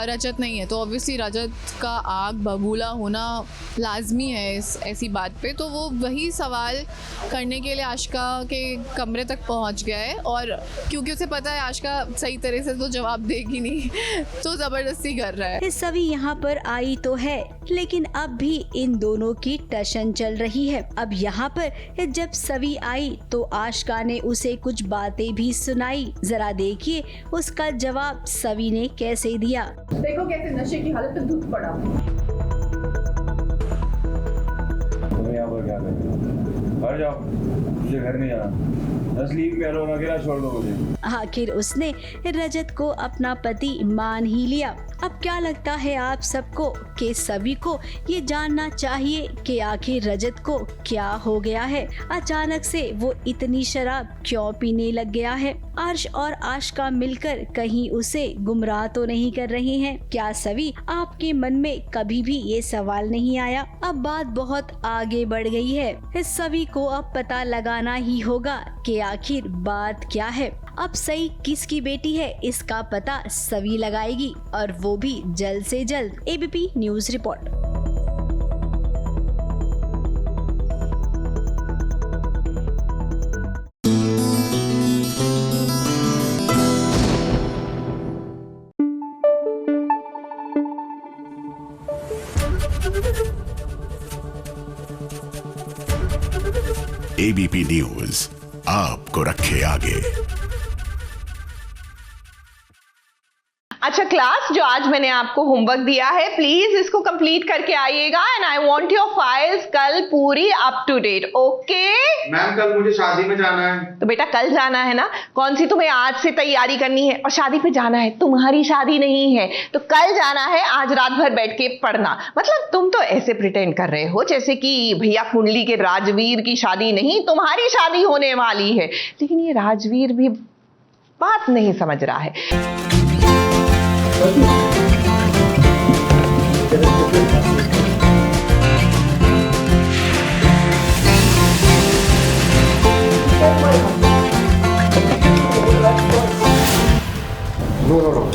Speaker 7: रजत नहीं है। तो ऑब्वियसली रजत का आग बबूला होना लाजमी है ऐसी बात पे। तो वो वही सवाल करने के लिए आशिका के कमरे तक
Speaker 19: पहुंच गया है, और क्योंकि उसे पता है आशिका सही तरह से तो जवाब देगी नहीं, तो ज़बरदस्ती कर रहा है।
Speaker 6: सभी यहाँ पर आई तो है, लेकिन अब भी इन दोनों की टशन चल रही है। अब यहाँ पर जब सभी आई तो आशिका ने उसे कुछ बातें भी सुनाई। जरा देखिए उसका जवाब सभी ने कैसे दिया।
Speaker 19: देखो कैसे नशे की हालत में दूध पड़ा।
Speaker 17: यहाँ पर क्या कर घर जाओ, मुझे घर नहीं जाना, तस्लीम में अकेला अकेला छोड़ दो मुझे।
Speaker 6: आखिर उसने रजत को अपना पति मान ही लिया। अब क्या लगता है आप सबको कि सभी को ये जानना चाहिए कि आखिर रजत को क्या हो गया है, अचानक से वो इतनी शराब क्यों पीने लग गया है। अर्श और आशिका मिलकर कहीं उसे गुमराह तो नहीं कर रहे हैं क्या? सभी आपके मन में कभी भी ये सवाल नहीं आया? अब बात बहुत आगे बढ़ गई है। सभी को अब पता लगाना ही होगा कि आखिर बात क्या है। अब सही किसकी बेटी है इसका पता सभी लगाएगी, और वो भी जल्द से जल्द। ABP news report.
Speaker 5: ABP news आपको रखे आगे।
Speaker 1: अच्छा क्लास, जो आज मैंने आपको होमवर्क दिया है प्लीज इसको कंप्लीट करके आइएगा, and I want your files कल पूरी up to date. Okay
Speaker 20: ma'am, कल मुझे शादी में जाना है।
Speaker 1: तो बेटा कल जाना है ना, कौन सी तुम्हें आज से तैयारी करनी है, और शादी पे जाना है, तुम्हारी शादी नहीं है तो कल जाना है। आज रात भर बैठ के पढ़ना। मतलब तुम तो ऐसे प्रिटेंड कर रहे हो जैसे कि भैया कुंडली के राजवीर की शादी नहीं, तुम्हारी शादी होने वाली है। लेकिन ये राजवीर भी बात नहीं समझ रहा है।
Speaker 17: No,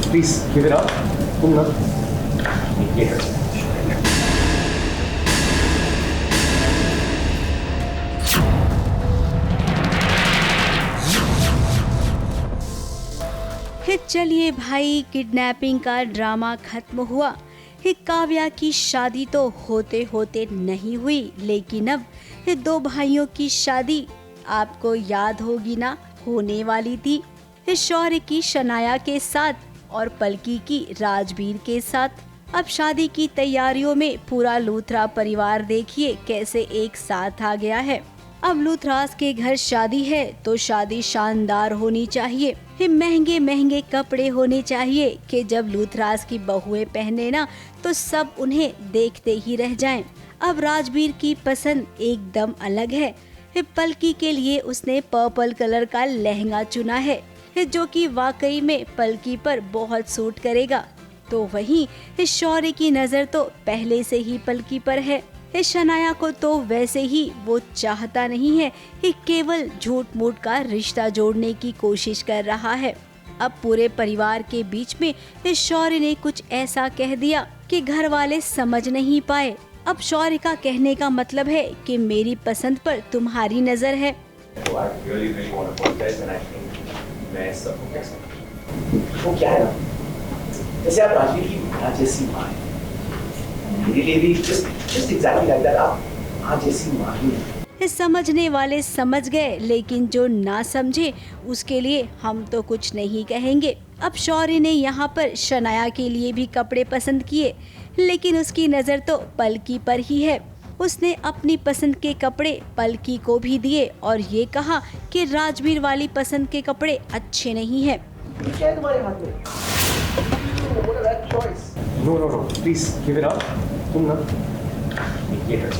Speaker 17: please give it up. तुम ना ये कर।
Speaker 6: चलिए भाई, किडनैपिंग का ड्रामा खत्म हुआ। काव्या की शादी तो होते होते नहीं हुई, लेकिन अब दो भाइयों की शादी आपको याद होगी ना, होने वाली थी। शौर्य की शनाया के साथ और पलकी की राजवीर के साथ। अब शादी की तैयारियों में पूरा लूथरा परिवार देखिए कैसे एक साथ आ गया है। अब लूथरास के घर शादी है तो शादी शानदार होनी चाहिए, महंगे महंगे कपड़े होने चाहिए कि जब लूथरास की बहुएं पहने ना तो सब उन्हें देखते ही रह जाएं। अब राजवीर की पसंद एकदम अलग है। पलकी के लिए उसने पर्पल कलर का लहंगा चुना है जो कि वाकई में पलकी पर बहुत सूट करेगा। तो वहीं शौर्य की नजर तो पहले से ही पलकी पर है। शनाया को तो वैसे ही वो चाहता नहीं है, केवल झूठ मूठ का रिश्ता जोड़ने की कोशिश कर रहा है। अब पूरे परिवार के बीच में शौर्य ने कुछ ऐसा कह दिया कि घर वाले समझ नहीं पाए। अब शौर्य का कहने का मतलब है कि मेरी पसंद पर तुम्हारी नजर है।
Speaker 13: वो क्या है ना, जैसे आप राजवीर की माँ जैसी माँ है, मेरे लिए भी just exactly like that, आप माँ जैसी माँ ही है।
Speaker 6: समझने वाले समझ गए, लेकिन जो ना समझे उसके लिए हम तो कुछ नहीं कहेंगे। अब शौर्य ने यहाँ पर शनाया के लिए भी कपड़े पसंद किए, लेकिन उसकी नज़र तो पलकी पर ही है। उसने अपनी पसंद के कपड़े पलकी को भी दिए और ये कहा कि राजवीर वाली पसंद के कपड़े अच्छे नहीं हैं।
Speaker 13: क्या है तुम्हारे हाथ में?
Speaker 17: No, please give it up. तुम ना ये कर।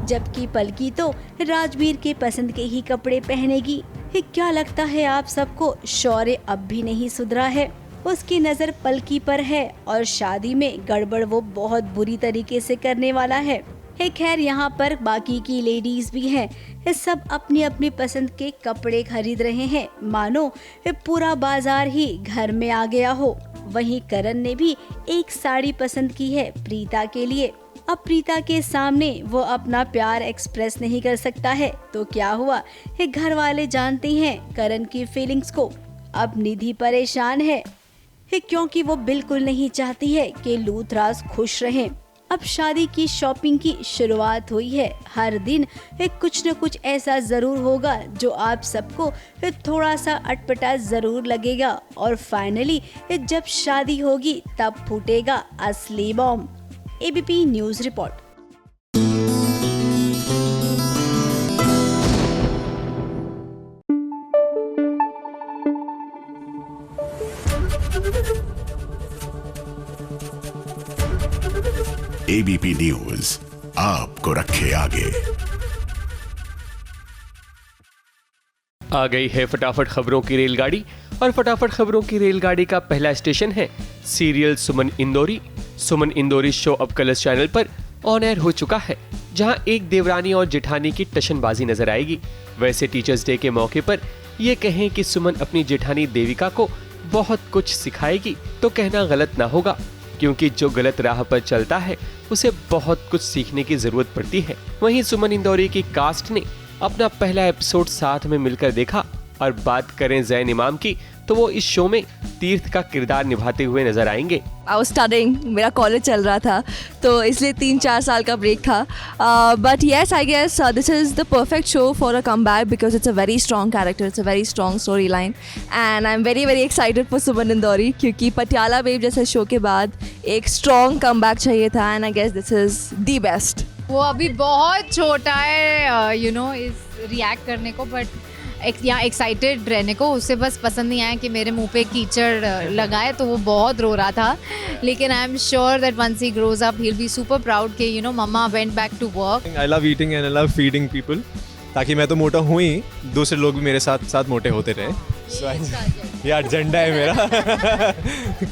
Speaker 6: जबकि पलकी तो राजवीर के पसंद के ही कपड़े पहनेगी। क्या लगता है आप सबको शौर्य अब भी नहीं सुधरा है? उसकी नज़र पलकी पर है और शादी में गड़बड़ वो बहुत बुरी तरीके से करने वाला है। खैर यहाँ पर बाकी की लेडीज भी हैं, सब अपनी अपनी पसंद के कपड़े खरीद रहे हैं, मानो पूरा बाजार ही घर में आ गया हो। वहीं करण ने भी एक साड़ी पसंद की है प्रीता के लिए। अब प्रीता के सामने वो अपना प्यार एक्सप्रेस नहीं कर सकता है तो क्या हुआ, ये घर वाले जानते हैं करण की फीलिंग्स को। अब निधि परेशान है क्योंकि वो बिल्कुल नहीं चाहती है कि लूथराज खुश रहें। अब शादी की शॉपिंग की शुरुआत हुई है। हर दिन कुछ न कुछ ऐसा जरूर होगा जो आप सबको थोड़ा सा अटपटा जरूर लगेगा और फाइनली जब शादी होगी तब फूटेगा असली bomb. ABP news report.
Speaker 5: ABP news आपको रखे आगे।
Speaker 12: आ गई है फटाफट खबरों की रेलगाड़ी और फटाफट खबरों की रेलगाड़ी का पहला स्टेशन है सीरियल सुमन इंदौरी। सुमन इंदौरी शो अब कलर्स चैनल पर ऑन एयर हो चुका है, जहां एक देवरानी और जेठानी की टशनबाजी नजर आएगी। वैसे टीचर्स डे के मौके पर ये कहें कि सुमन अपनी जेठानी देविका को बहुत कुछ सिखाएगी तो कहना गलत ना होगा, क्योंकि जो गलत राह पर चलता है उसे बहुत कुछ सीखने की जरूरत पड़ती है। वहीं सुमन इंदौरी की कास्ट ने अपना पहला एपिसोड साथ में मिलकर देखा और बात करें जैन इमाम की तो वो इस शो में तीर्थ का किरदार निभाते हुए नजर आएंगे।
Speaker 21: आई वाज स्टडिंग, मेरा कॉलेज चल रहा था तो इसलिए 3-4 साल का ब्रेक था, but yes I guess this is the perfect show for a comeback because it's a very strong character, it's a very strong story line and I am very very excited for Suman Indori, क्योंकि पटियाला बेब जैसे शो के बाद एक स्ट्रॉन्ग कमबैक चाहिए था and I guess this is the best.
Speaker 22: वो अभी बहुत छोटा है यू नो इस रिएक्ट करने को, बट यहाँ एक्साइटेड रहने को। उसे बस पसंद नहीं आया कि मेरे मुंह पे कीचड़ लगाए, तो वो बहुत रो रहा था। लेकिन I am sure that once he grows up he will be super proud कि you know mamma went back to work.
Speaker 23: I love eating and I love feeding people, ताकि मैं तो मोटा हूँ ही, दूसरे लोग भी मेरे साथ साथ मोटे होते रहे। ये एजेंडा है मेरा।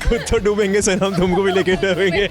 Speaker 23: खुद तो डूबेंगे सर, हम तुमको भी लेके डूबेंगे।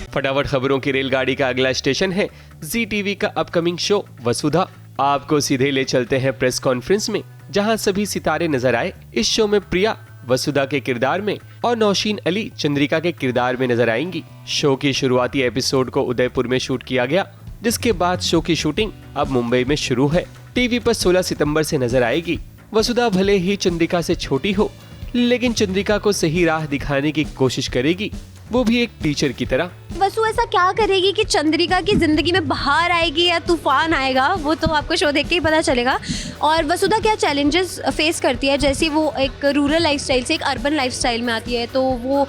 Speaker 12: फटाफट खबरों की रेलगाड़ी का अगला स्टेशन है जी टीवी का अपकमिंग शो वसुधा। आपको सीधे ले चलते हैं प्रेस कॉन्फ्रेंस में, जहां सभी सितारे नजर आए। इस शो में प्रिया वसुधा के किरदार में और नौशीन अली चंद्रिका के किरदार में नजर आएंगी। शो की शुरुआती एपिसोड को उदयपुर में शूट किया गया, जिसके बाद शो की शूटिंग अब मुंबई में शुरू है। टीवी पर 16 सितंबर से नजर आएगी। वसुधा भले ही चंद्रिका से छोटी हो, लेकिन चंद्रिका को सही राह दिखाने की कोशिश करेगी, वो भी एक टीचर की तरह।
Speaker 24: वसु ऐसा क्या करेगी कि चंद्रिका की जिंदगी में बाहर आएगी या तूफान आएगा, वो तो आपको शो देख के ही पता चलेगा। और वसुधा क्या चैलेंजेस फेस करती है, जैसे वो एक रूरल लाइफस्टाइल से एक अर्बन लाइफस्टाइल में आती है, तो वो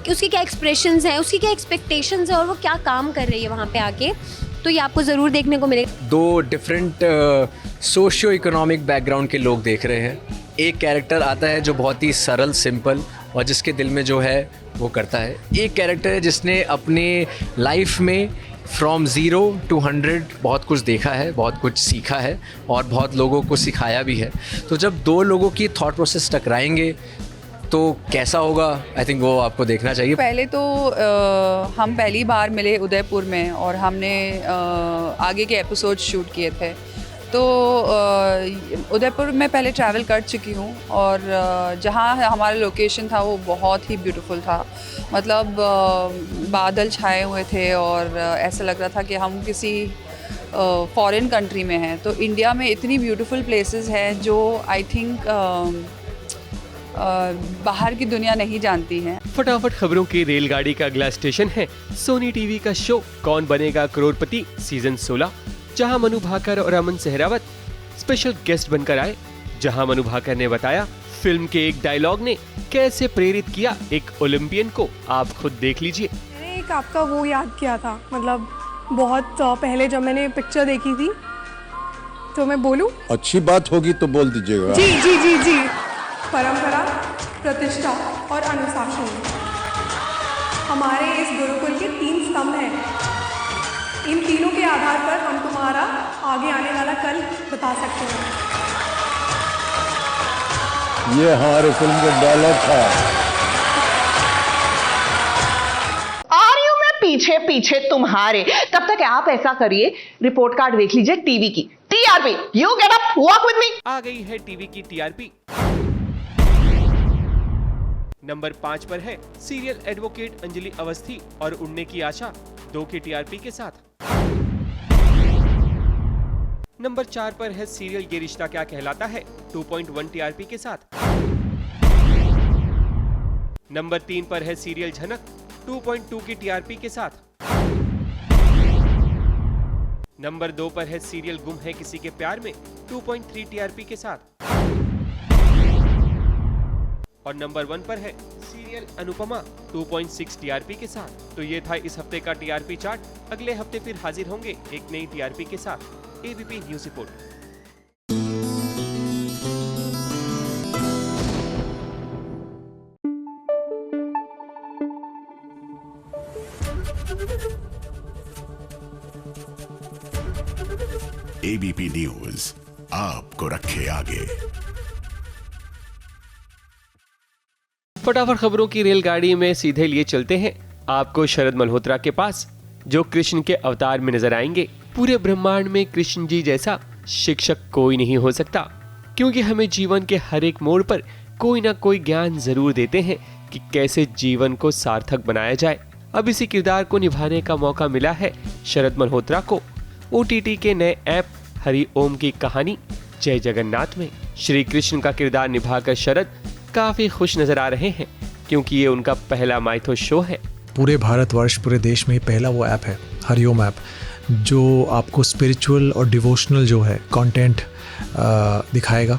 Speaker 24: उसकी क्या एक्सप्रेशंस हैं, उसकी क्या एक्सपेक्टेशंस हैं और वो क्या काम कर रही है वहाँ पे आके, तो ये आपको ज़रूर देखने को मिलेगा।
Speaker 25: 2 डिफरेंट सोशियो इकोनॉमिक बैकग्राउंड के लोग देख रहे हैं। एक कैरेक्टर आता है जो बहुत ही सरल सिंपल और जिसके दिल में जो है वो करता है। एक कैरेक्टर है जिसने अपने लाइफ में फ्रॉम 0 to 100 बहुत कुछ देखा है, बहुत कुछ सीखा है और बहुत लोगों को सिखाया भी है। तो जब 2 लोगों की थॉट प्रोसेस टकराएंगे तो कैसा होगा, आई थिंक वो आपको देखना चाहिए।
Speaker 26: पहले तो हम पहली बार मिले उदयपुर में और हमने आगे के एपिसोड शूट किए थे। तो उदयपुर में पहले ट्रैवल कर चुकी हूँ और जहाँ हमारा लोकेशन था वो बहुत ही ब्यूटीफुल था। मतलब बादल छाए हुए थे और ऐसा लग रहा था कि हम किसी फॉरेन कंट्री में हैं। तो इंडिया में इतनी ब्यूटीफुल प्लेसेस हैं जो आई थिंक बाहर की दुनिया नहीं जानती है।
Speaker 12: फटाफट खबरों की रेलगाड़ी का अगला स्टेशन है सोनी टीवी का शो कौन बनेगा करोड़पति सीजन 16, जहां मनु भाकर और अमन सहरावत स्पेशल गेस्ट बनकर आए। जहां मनु भाकर ने बताया फिल्म के एक डायलॉग ने कैसे प्रेरित किया एक ओलंपियन को, आप खुद देख लीजिए।
Speaker 27: मैंने एक आपका वो याद किया था, मतलब बहुत पहले जब मैंने पिक्चर देखी थी, तो मैं बोलूं?
Speaker 28: अच्छी बात होगी तो बोल दीजिएगा।
Speaker 27: जी जी जी जी। परंपरा, प्रतिष्ठा और अनुशासन हमारे इस गुरुकुल के 3 स्तंभ हैं। इन तीनों के आधार पर हम तुम्हारा आगे आने वाला कल बता सकते हैं।
Speaker 28: ये हमारे फिल्म का डायलॉग था।
Speaker 1: आर्यू में पीछे पीछे तुम्हारे। तब तक आप ऐसा करिए, रिपोर्ट कार्ड देख लीजिए टीवी की। TRP, you get up, walk with me.
Speaker 12: आ गई है टीवी की टीआरपी। नंबर 5 पर है सीरियल एडवोकेट अंजलि अवस्थी और उड़ने की आशा। 2 की टीआरपी के साथ। नंबर 4 पर है सीरियल ये रिश्ता क्या कहलाता है 2.1 टीआरपी के साथ। नंबर 3 पर है सीरियल झनक 2.2 की टीआरपी के साथ। नंबर 2 पर है सीरियल गुम है किसी के प्यार में 2.3 टीआरपी के साथ। और नंबर 1 पर है सीरियल अनुपमा 2.6 टीआरपी के साथ। तो ये था इस हफ्ते का टीआरपी चार्ट। अगले हफ्ते फिर हाजिर होंगे एक नई टीआरपी के साथ। ABP news report.
Speaker 5: ABP news आपको रखे आगे।
Speaker 12: फटाफट खबरों की रेलगाड़ी में सीधे लिए चलते हैं आपको शरद मल्होत्रा के पास, जो कृष्ण के अवतार में नजर आएंगे। पूरे ब्रह्मांड में कृष्ण जी जैसा शिक्षक कोई नहीं हो सकता, क्योंकि हमें जीवन के हर एक मोड़ पर कोई ना कोई ज्ञान जरूर देते हैं कि कैसे जीवन को सार्थक बनाया जाए। अब इसी किरदार को निभाने का मौका मिला है शरद मल्होत्रा को OTT के नए ऐप हरि ओम की कहानी जय जगन्नाथ में। श्री कृष्ण का किरदार निभाकर शरद काफी खुश नजर आ रहे हैं, क्योंकि ये उनका पहला माइथो शो है।
Speaker 2: पूरे भारतवर्ष, पूरे देश में पहला वो ऐप है हरिओम ऐप, जो आपको स्पिरिचुअल और डिवोशनल जो है कंटेंट दिखाएगा।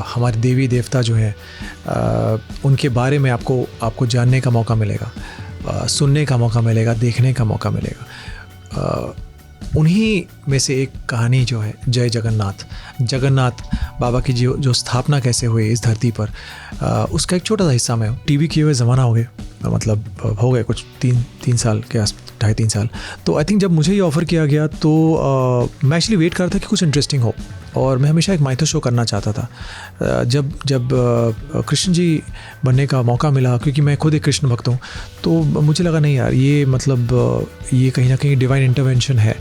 Speaker 2: हमारे देवी देवता जो है उनके बारे में आपको जानने का मौका मिलेगा, सुनने का मौका मिलेगा, देखने का मौका मिलेगा। उन्हीं में से एक कहानी जो है जय जगन्नाथ बाबा की जो स्थापना कैसे हुई इस धरती पर, उसका एक छोटा सा हिस्सा मैं हूँ। टीवी किए हुए ज़माना हो गए, मतलब हो गए कुछ तीन साल के आस 2.5-3 साल। तो आई थिंक जब मुझे ये ऑफ़र किया गया तो मैं एक्चुअली वेट कर रहा था कि कुछ इंटरेस्टिंग हो, और मैं हमेशा एक माइथो शो करना चाहता था। जब कृष्ण जी बनने का मौका मिला, क्योंकि मैं खुद एक कृष्ण भक्त हूँ, तो मुझे लगा नहीं यार, ये मतलब ये कहीं ना कहीं डिवाइन इंटरवेंशन है